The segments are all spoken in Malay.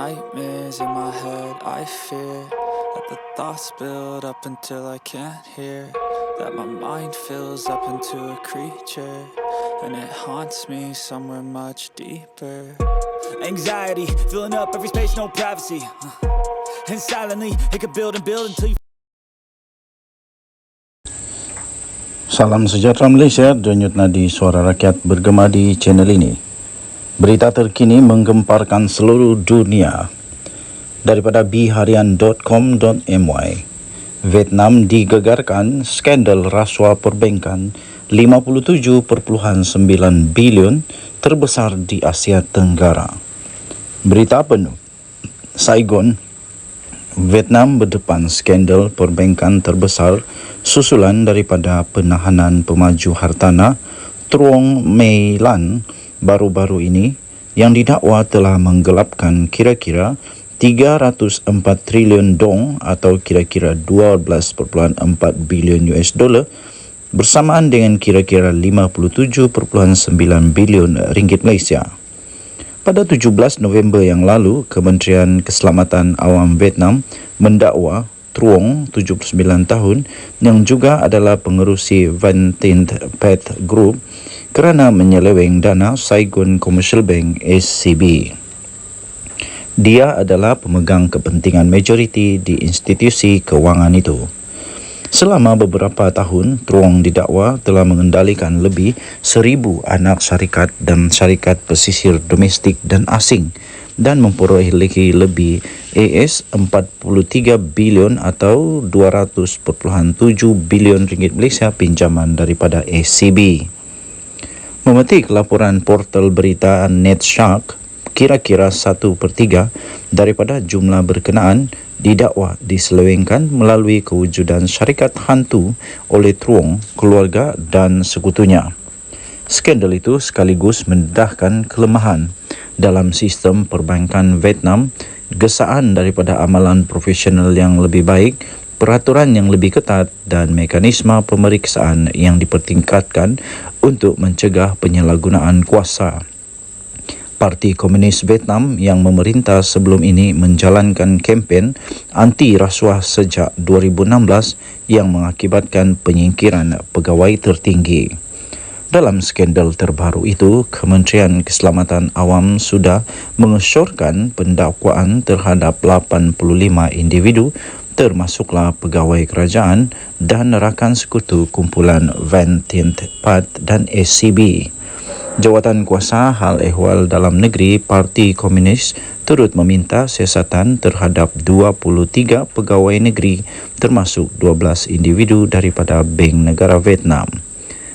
nightmares in my head, I fear that the thoughts build up until I can't hear, that my mind fills up into a creature, and it haunts me somewhere much deeper. Anxiety, filling up every space, no privacy, and silently, it could build and build until you... Salam sejahtera Malaysia, denyut nadi suara rakyat bergema di channel ini. Berita terkini menggemparkan seluruh dunia. Daripada bharian.com.my, Vietnam digegarkan skandal rasuah perbankan 57.9 bilion terbesar di Asia Tenggara. Berita penuh. Saigon, Vietnam berdepan skandal perbankan terbesar susulan daripada penahanan pemaju hartanah Truong Mei Lan baru-baru ini yang didakwa telah menggelapkan kira-kira 304 trilion dong atau kira-kira 12.4 bilion US dollar bersamaan dengan kira-kira 57.9 bilion ringgit Malaysia. Pada 17 November yang lalu, Kementerian Keselamatan Awam Vietnam mendakwa Truong, 79 tahun, yang juga adalah pengerusi Van Tint Pet Group kerana menyeleweng dana Saigon Commercial Bank SCB. Dia adalah pemegang kepentingan majoriti di institusi kewangan itu. Selama beberapa tahun, Truong didakwa telah mengendalikan lebih 1,000 anak syarikat dan syarikat pesisir domestik dan asing dan memperolehi lebih AS43 bilion atau 200.7 bilion ringgit Malaysia pinjaman daripada SCB. Memetik laporan portal berita NetShark, kira-kira 1/3 daripada jumlah berkenaan didakwa diselewengkan melalui kewujudan syarikat hantu oleh Truong, keluarga dan sekutunya. Skandal itu sekaligus mendedahkan kelemahan dalam sistem perbankan Vietnam, gesaan daripada amalan profesional yang lebih baik, peraturan yang lebih ketat dan mekanisme pemeriksaan yang dipertingkatkan untuk mencegah penyalahgunaan kuasa. Parti Komunis Vietnam yang memerintah sebelum ini menjalankan kempen anti rasuah sejak 2016 yang mengakibatkan penyingkiran pegawai tertinggi. Dalam skandal terbaru itu, Kementerian Keselamatan Awam sudah mengesyorkan pendakwaan terhadap 85 individu termasuklah pegawai kerajaan dan rakan sekutu kumpulan Van Tint Pet dan SCB. Jawatan Kuasa Hal Ehwal Dalam Negeri Parti Komunis turut meminta siasatan terhadap 23 pegawai negeri termasuk 12 individu daripada Bank Negara Vietnam.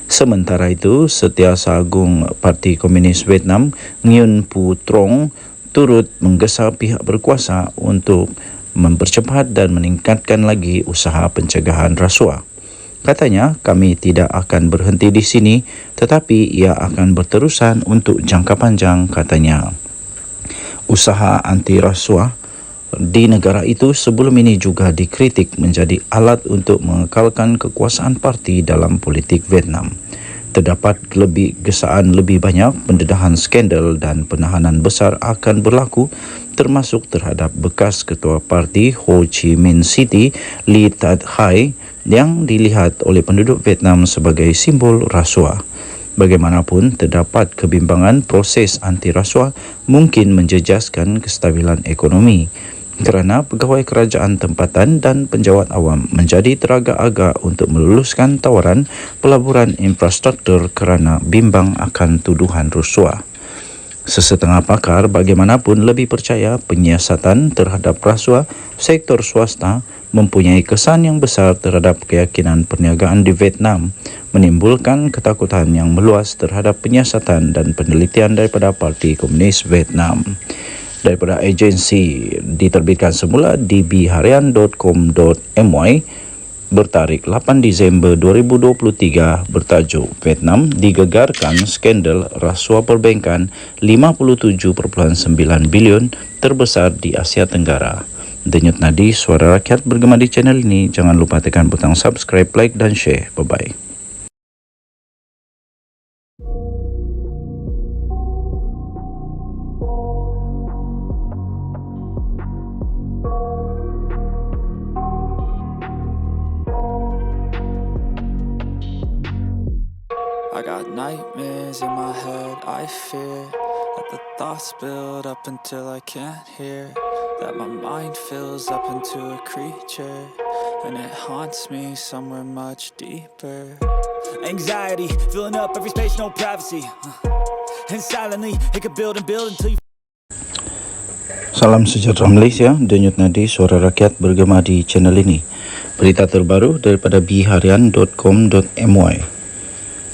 Sementara itu, Setiausaha Agung Parti Komunis Vietnam Nguyen Phu Trong turut menggesa pihak berkuasa untuk mempercepat dan meningkatkan lagi usaha pencegahan rasuah. Katanya, kami tidak akan berhenti di sini tetapi ia akan berterusan untuk jangka panjang, katanya. Usaha anti rasuah di negara itu sebelum ini juga dikritik menjadi alat untuk mengekalkan kekuasaan parti dalam politik Vietnam. Terdapat gesaan lebih banyak pendedahan skandal dan penahanan besar akan berlaku termasuk terhadap bekas ketua parti Ho Chi Minh City Lee Tat Hai yang dilihat oleh penduduk Vietnam sebagai simbol rasuah. Bagaimanapun, terdapat kebimbangan proses anti rasuah mungkin menjejaskan kestabilan ekonomi kerana pegawai kerajaan tempatan dan penjawat awam menjadi teragak-agak untuk meluluskan tawaran pelaburan infrastruktur kerana bimbang akan tuduhan rasuah. Sesetengah pakar bagaimanapun lebih percaya penyiasatan terhadap rasuah sektor swasta mempunyai kesan yang besar terhadap keyakinan perniagaan di Vietnam, menimbulkan ketakutan yang meluas terhadap penyiasatan dan penelitian daripada Parti Komunis Vietnam. Daripada agensi diterbitkan semula di bharian.com.my bertarikh 8 Disember 2023 bertajuk Vietnam digegarkan skandal rasuah perbankan 57.9 bilion terbesar di Asia Tenggara. Denyut nadi suara rakyat bergema di channel ini. Jangan lupa tekan butang subscribe, like dan share. Bye-bye. nightmares in my head, I fear that the thoughts build up until I can't hear, that my mind fills up into a creature, and it haunts me somewhere much deeper. Anxiety, filling up every space, no privacy, and silently, it could build and build until you... Salam sejahtera Malaysia, denyut nadi suara rakyat bergema di channel ini. Berita terbaru daripada biharian.com.my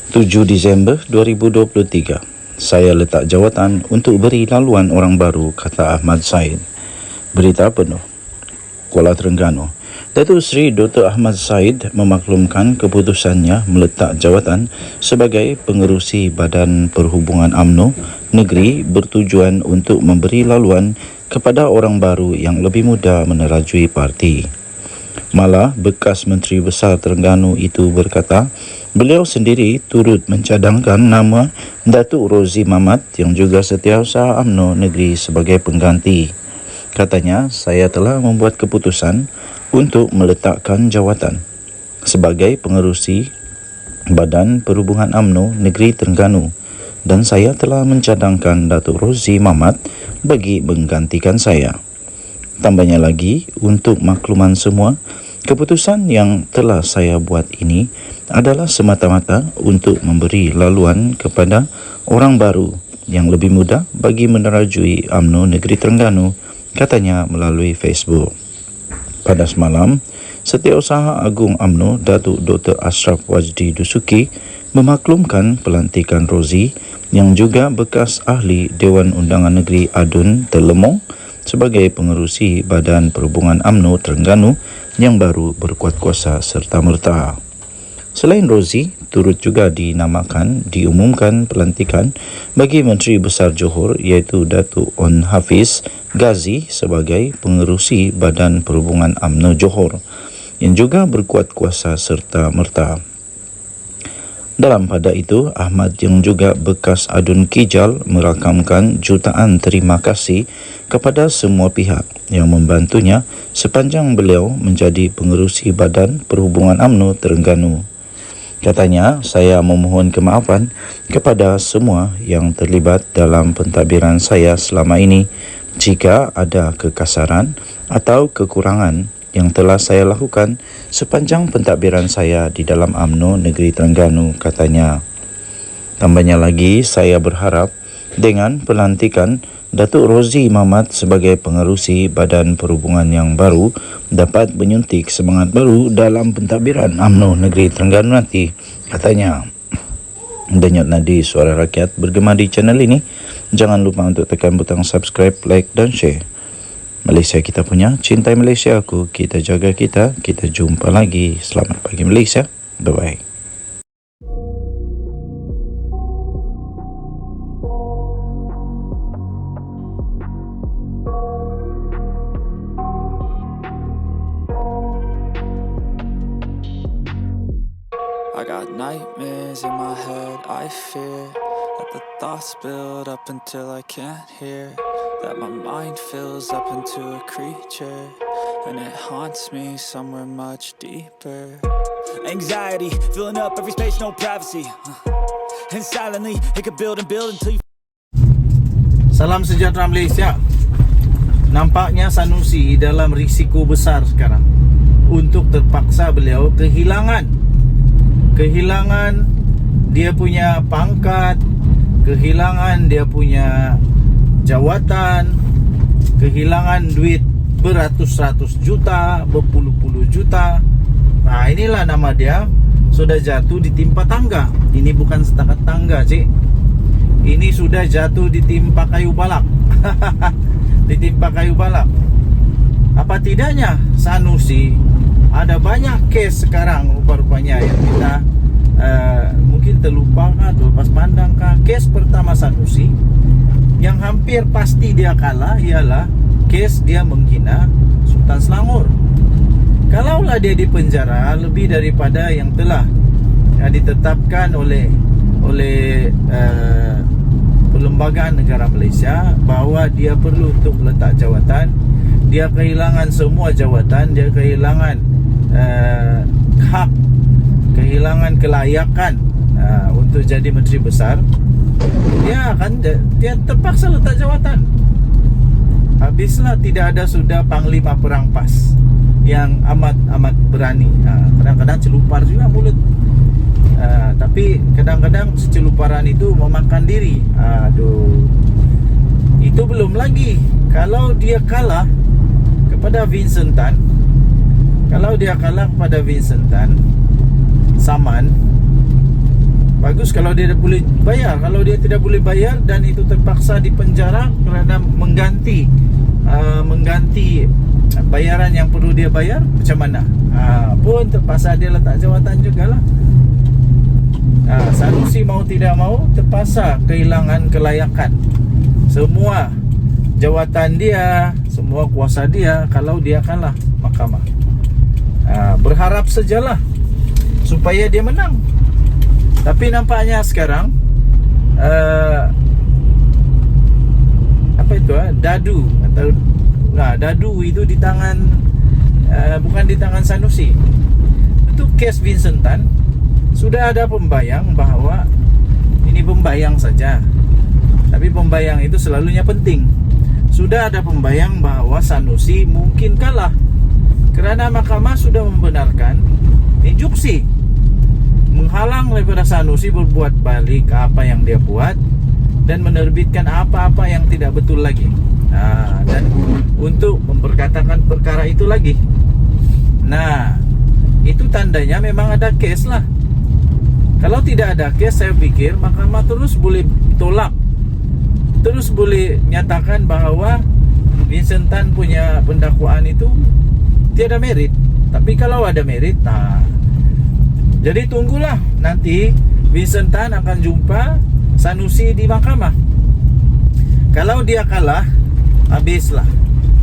7 Disember 2023. Saya letak jawatan untuk beri laluan orang baru, kata Ahmad Said. Berita penuh. Kuala Terengganu. Datuk Seri Dr. Ahmad Said memaklumkan keputusannya meletak jawatan sebagai pengerusi Badan Perhubungan UMNO Negeri bertujuan untuk memberi laluan kepada orang baru yang lebih muda menerajui parti. Malah, bekas Menteri Besar Terengganu itu berkata, beliau sendiri turut mencadangkan nama Datuk Rozi Mamat yang juga Setiausaha UMNO Negeri sebagai pengganti. Katanya, saya telah membuat keputusan untuk meletakkan jawatan sebagai pengerusi Badan Perhubungan UMNO Negeri Terengganu dan saya telah mencadangkan Datuk Rozi Mamat bagi menggantikan saya. Tambahnya lagi, untuk makluman semua, keputusan yang telah saya buat ini adalah semata-mata untuk memberi laluan kepada orang baru yang lebih muda bagi menerajui UMNO Negeri Terengganu, katanya melalui Facebook. Pada semalam, Setiausaha Agung UMNO Datuk Dr. Ashraf Wajdi Dusuki memaklumkan pelantikan Rozi yang juga bekas ahli Dewan Undangan Negeri Adun Telemong sebagai pengerusi Badan Perhubungan UMNO Terengganu yang baru berkuat kuasa serta-merta. Selain Rozi, turut juga diumumkan pelantikan bagi Menteri Besar Johor iaitu Datuk On Hafiz Ghazi sebagai pengerusi Badan Perhubungan UMNO Johor yang juga berkuat kuasa serta-merta. Dalam pada itu, Ahmad yang juga bekas Adun Kijal merakamkan jutaan terima kasih kepada semua pihak yang membantunya sepanjang beliau menjadi pengerusi Badan Perhubungan UMNO Terengganu. Katanya, saya memohon kemaafan kepada semua yang terlibat dalam pentadbiran saya selama ini jika ada kekasaran atau kekurangan yang telah saya lakukan sepanjang pentadbiran saya di dalam UMNO Negeri Terengganu, katanya. Tambahnya lagi, saya berharap dengan pelantikan Datuk Rozi Mamat sebagai pengerusi Badan Perhubungan yang baru dapat menyuntik semangat baru dalam pentadbiran UMNO Negeri Terengganu nanti, katanya. Denyut nadi suara rakyat bergema di channel ini. Jangan lupa untuk tekan butang subscribe, like dan share. Malaysia kita punya, cintai Malaysia aku, kita jaga kita jumpa lagi. Selamat pagi Malaysia, bye-bye. I got nightmares in my head, I fear that the thoughts build up until I can't hear, that my mind fills up into a creature, and it haunts me somewhere much deeper. Anxiety, filling up every space, no privacy, and silently, it could build and build until you... Salam sejahtera Malaysia. Nampaknya Sanusi dalam risiko besar sekarang untuk terpaksa beliau kehilangan dia punya pangkat, kehilangan dia punya jawatan, kehilangan duit beratus-ratus juta, berpuluh-puluh juta. Nah, inilah nama dia sudah jatuh di timpa tangga. Ini bukan setakat tangga, cik. Ini sudah jatuh di timpa kayu balak. Ditimpa kayu balak. Apa tidaknya Sanusi ada banyak kes sekarang rupa-rupanya yang kita mungkin terlupa kah, terlepas pandang kah. Kes pertama Sanusi yang hampir pasti dia kalah ialah kes dia menghina Sultan Selangor. Kalaulah dia dipenjara lebih daripada yang telah ditetapkan oleh Perlembagaan Negara Malaysia bahawa dia perlu untuk meletak jawatan, dia kehilangan semua jawatan, dia kehilangan hak, kehilangan kelayakan untuk jadi Menteri Besar, dia terpaksa letak jawatan. Habislah, tidak ada sudah Panglima Perang PAS yang amat berani. Kadang-kadang celupar juga mulut. Tapi kadang-kadang celuparan itu memakan diri. Itu belum lagi kalau dia kalah kepada Vincent Tan. Saman, bagus kalau dia boleh bayar. Kalau dia tidak boleh bayar dan itu terpaksa dipenjara kerana mengganti bayaran yang perlu dia bayar, macam mana? Pun terpaksa dia letak jawatan jugalah. Sanusi mau tidak mau terpaksa kehilangan kelayakan. Semua jawatan dia, semua kuasa dia kalau dia kalah mahkamah. Berharap sajalah supaya dia menang. Tapi nampaknya sekarang dadu atau dadu itu di tangan, bukan di tangan Sanusi. Untuk kes Vincent Tan sudah ada pembayang bahawa ini pembayang saja, tapi pembayang itu selalunya penting. Sudah ada pembayang bahawa Sanusi mungkin kalah kerana mahkamah sudah membenarkan injuksi, menghalang daripada Sanusi berbuat balik apa yang dia buat dan menerbitkan apa-apa yang tidak betul lagi. Dan untuk memperkatakan perkara itu lagi. Itu tandanya memang ada kes lah. Kalau tidak ada kes, saya pikir mahkamah terus boleh tolak, terus boleh nyatakan bahawa Vincent Tan punya pendakwaan itu tiada merit. Tapi kalau ada merit, jadi tunggulah nanti Vincent Tan akan jumpa Sanusi di mahkamah. Kalau dia kalah, habislah.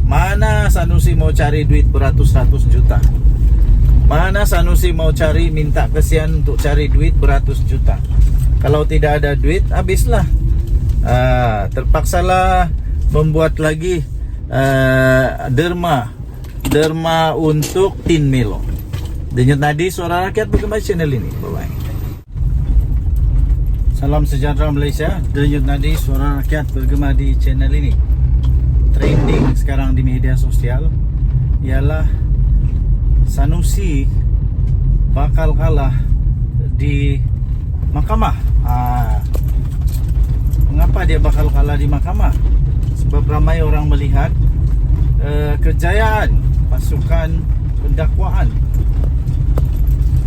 Mana Sanusi mau cari duit beratus-ratus juta? Mana Sanusi mau cari, minta kesian untuk cari duit beratus juta? Kalau tidak ada duit, habislah. Terpaksalah membuat lagi derma untuk Tin Melo. Denyut nadi Suara Rakyat bergema di channel ini. Bye-bye. Salam sejahtera Malaysia. Denyut nadi Suara Rakyat bergema di channel ini. Trending sekarang di media sosial ialah Sanusi bakal kalah di mahkamah. Mengapa dia bakal kalah di mahkamah? Sebab ramai orang melihat kejayaan pasukan pendakwaan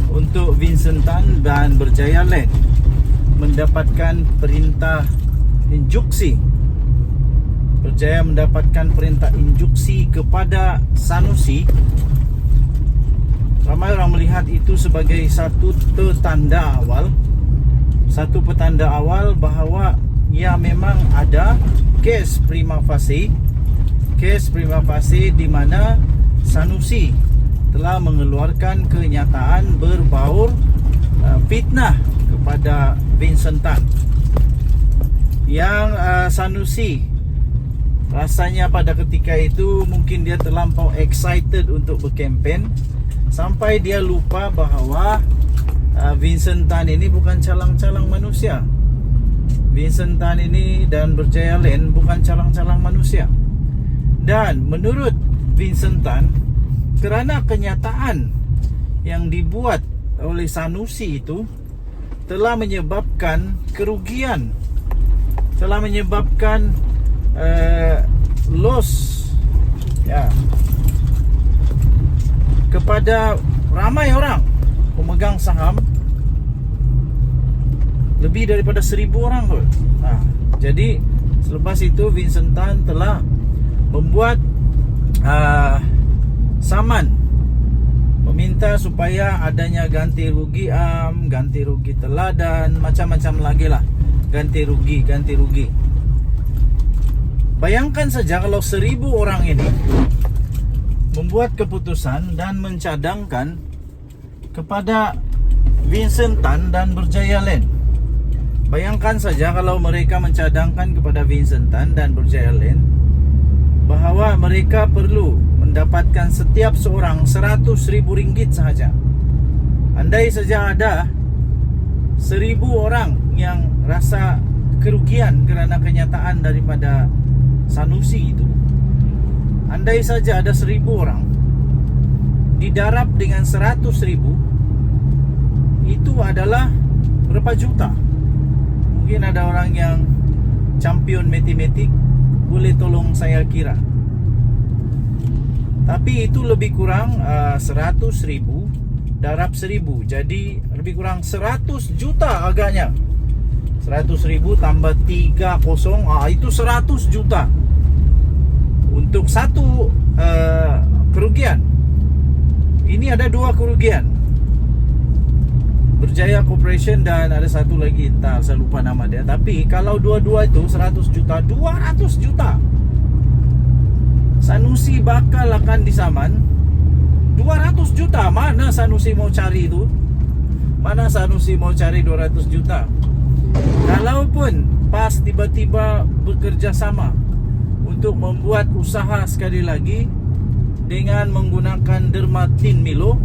untuk Vincent Tan dan Berjaya Land mendapatkan perintah injuksi. Berjaya mendapatkan perintah injuksi kepada Sanusi. Ramai orang melihat itu sebagai satu petanda awal bahawa memang ada kes prima facie di mana Sanusi telah mengeluarkan kenyataan berbaur fitnah kepada Vincent Tan. Yang Sanusi rasanya pada ketika itu mungkin dia terlampau excited untuk berkempen sampai dia lupa bahawa Vincent Tan ini bukan calang-calang manusia. Vincent Tan ini dan Berjaya Land bukan calang-calang manusia. Dan menurut Vincent Tan, kerana kenyataan yang dibuat oleh Sanusi itu telah menyebabkan kerugian, telah menyebabkan loss kepada ramai orang pemegang saham, lebih daripada 1,000 orang kot. Jadi selepas itu Vincent Tan telah membuat saman meminta supaya adanya ganti rugi ganti rugi teladan, macam-macam lagi lah, ganti rugi. Bayangkan saja kalau 1,000 orang ini membuat keputusan dan mencadangkan kepada Vincent Tan dan Berjaya Land. Bayangkan saja kalau mereka mencadangkan kepada Vincent Tan dan Berjaya Land bahawa mereka perlu mendapatkan setiap seorang RM100,000 sahaja. Andai saja ada 1000 orang yang rasa kerugian kerana kenyataan daripada Sanusi itu. Andai saja ada 1000 orang didarab dengan 100,000, itu adalah berapa juta? Mungkin ada orang yang champion matematik, boleh tolong saya kira. Tapi itu lebih kurang 100,000 darab 1000, jadi lebih kurang 100 juta agaknya. 100,000 tambah 30, itu 100 juta untuk satu kerugian. Ini ada 2 kerugian, Berjaya Corporation dan ada satu lagi, entah saya lupa nama dia. Tapi kalau dua-dua itu 100 juta, 200 juta. Sanusi bakal akan disaman 200 juta. Mana Sanusi mau cari itu? Mana Sanusi mau cari 200 juta? Kalaupun pas tiba-tiba bekerja sama untuk membuat usaha sekali lagi dengan menggunakan derma tin Milo,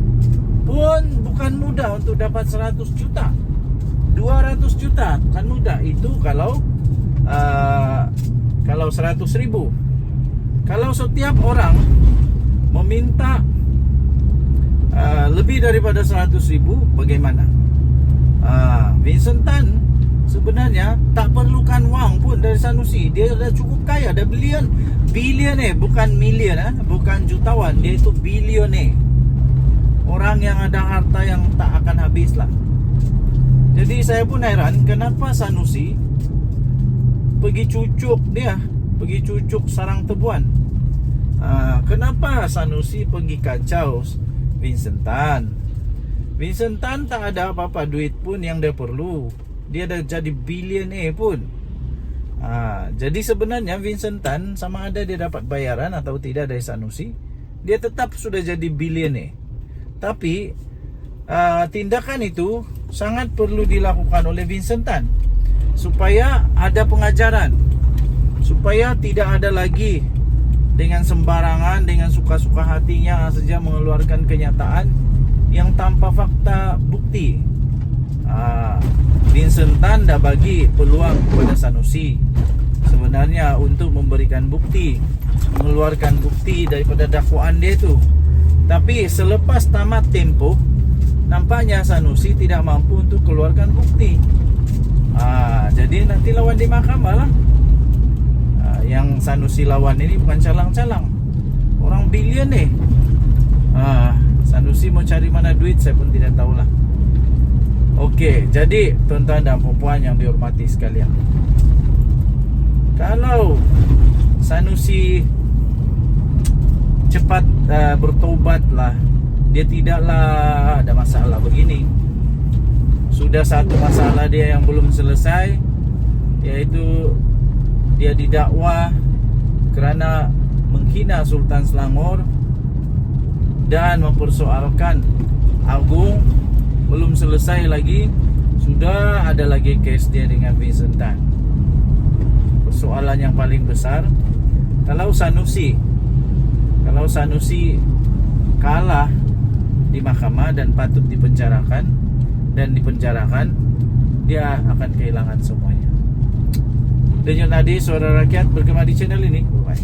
pun bukan mudah untuk dapat 100 juta. 200 juta kan mudah. Itu kalau 100,000. Kalau setiap orang meminta lebih daripada 100,000, bagaimana? Vincent Tan sebenarnya tak perlukan wang pun dari Sanusi. Dia dah cukup kaya, dah bilioner, bukan milion, bukan jutawan. Dia itu bilioner. Orang yang ada harta yang tak akan habis lah. Jadi saya pun heran kenapa Sanusi pergi cucuk sarang tebuan. Kenapa Sanusi pergi kacau Vincent Tan? Vincent Tan tak ada apa-apa duit pun yang dia perlu. Dia dah jadi bilioner pun. Jadi sebenarnya Vincent Tan, sama ada dia dapat bayaran atau tidak dari Sanusi, dia tetap sudah jadi bilioner. Tapi tindakan itu sangat perlu dilakukan oleh Vincent Tan supaya ada pengajaran, supaya tidak ada lagi dengan sembarangan, dengan suka-suka hatinya saja mengeluarkan kenyataan yang tanpa fakta bukti. Vincent Tan dah bagi peluang kepada Sanusi sebenarnya untuk memberikan bukti, mengeluarkan bukti daripada dakwaan dia itu. Tapi selepas tamat tempoh, nampaknya Sanusi tidak mampu untuk keluarkan bukti. Jadi nanti lawan di mahkamah lah. Yang Sanusi lawan ini bukan calang-calang, orang bilioner. Sanusi mau cari mana duit saya pun tidak tahulah. Okey, jadi tuan-tuan dan puan yang dihormati sekalian, kalau Sanusi cepat bertobatlah, dia tidaklah ada masalah begini. Sudah satu masalah dia yang belum selesai, iaitu dia didakwa kerana menghina Sultan Selangor dan mempersoalkan Agung. Belum selesai lagi, sudah ada lagi kes dia dengan Vincent Tan. Persoalan yang paling besar, kalau Sanusi kalah di mahkamah dan patut dipenjarakan, dia akan kehilangan semuanya. Denyut nadi suara rakyat bergema di channel ini. Bye.